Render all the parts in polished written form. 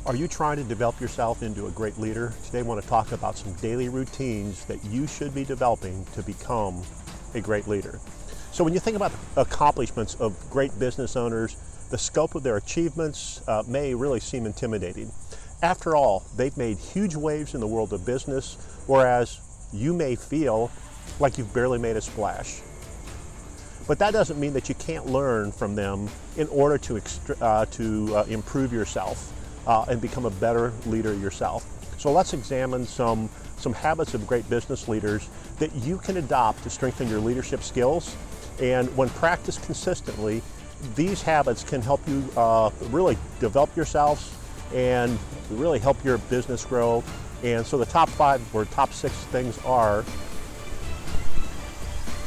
Are you trying to develop yourself into a great leader? Today I want to talk about some daily routines that you should be developing to become a great leader. So when you think about the accomplishments of great business owners, the scope of their achievements may really seem intimidating. After all, they've made huge waves in the world of business, whereas you may feel like you've barely made a splash. But that doesn't mean that you can't learn from them in order to improve yourself and become a better leader yourself. So let's examine some habits of great business leaders that you can adopt to strengthen your leadership skills. And when practiced consistently, these habits can help you really develop yourselves and really help your business grow. And so the top 5 or top 6 things are,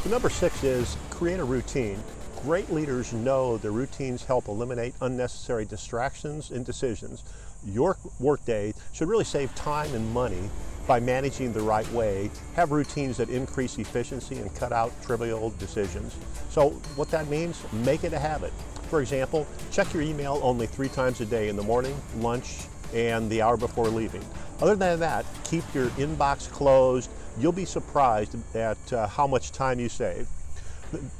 so number 6 is create a routine. Great leaders know their routines help eliminate unnecessary distractions and decisions. Your workday should really save time and money by managing the right way. Have routines that increase efficiency and cut out trivial decisions. So what that means, make it a habit. For example, check your email only 3 times a day, in the morning, lunch, and the hour before leaving. Other than that, keep your inbox closed. You'll be surprised at how much time you save.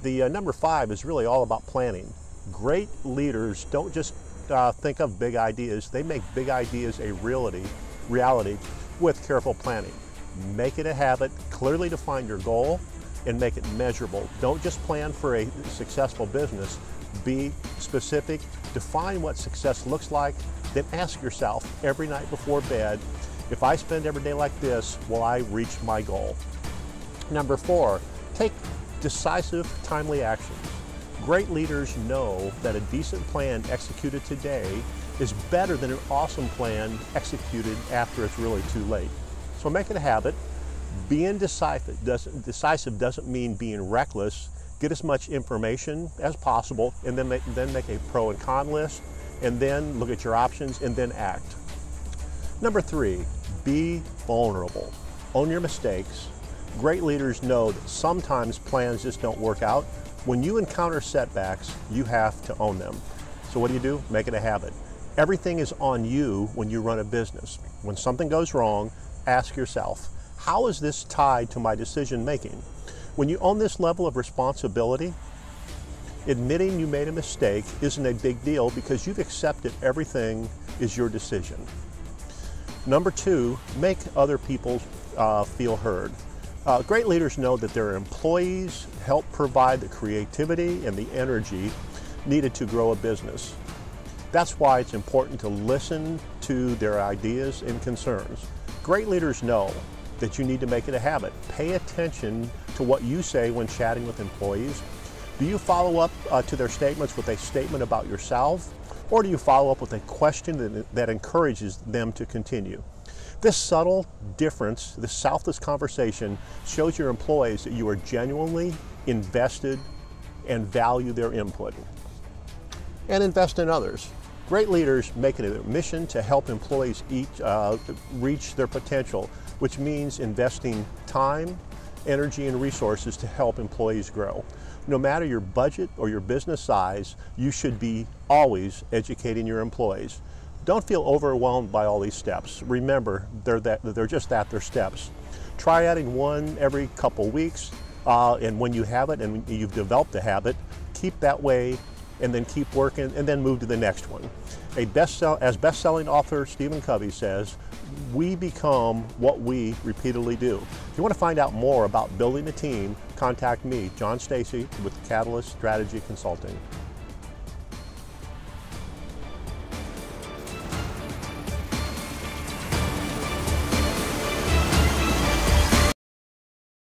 The number 5 is really all about planning. Great leaders don't just think of big ideas, they make big ideas a reality with careful planning. Make it a habit, clearly define your goal, and make it measurable. Don't just plan for a successful business, be specific, define what success looks like, then ask yourself every night before bed, if I spend every day like this, will I reach my goal? Number 4, take decisive, timely actions. Great leaders know that a decent plan executed today is better than an awesome plan executed after it's really too late. So make it a habit. Being decisive doesn't mean being reckless. Get as much information as possible and then make a pro and con list, and then look at your options and then act. Number 3, be vulnerable. Own your mistakes. Great leaders know that sometimes plans just don't work out. When you encounter setbacks, you have to own them. So what do? Make it a habit. Everything is on you when you run a business. When something goes wrong, ask yourself, how is this tied to my decision making? When you own this level of responsibility, admitting you made a mistake isn't a big deal because you've accepted everything is your decision. Number 2, make other people feel heard. Great leaders know that their employees help provide the creativity and the energy needed to grow a business. That's why it's important to listen to their ideas and concerns. Great leaders know that you need to make it a habit. Pay attention to what you say when chatting with employees. Do you follow up to their statements with a statement about yourself, or do you follow up with a question that encourages them to continue? This subtle difference, this selfless conversation, shows your employees that you are genuinely invested and value their input. And invest in others. Great leaders make it a mission to help employees reach their potential, which means investing time, energy, and resources to help employees grow. No matter your budget or your business size, you should be always educating your employees. Don't feel overwhelmed by all these steps. Remember, they're just that, they're steps. Try adding one every couple weeks, and when you have it and you've developed a habit, keep that way and then keep working and then move to the next one. As best-selling author Stephen Covey says, we become what we repeatedly do. If you want to find out more about building a team, contact me, John Stacy, with Catalyst Strategy Consulting.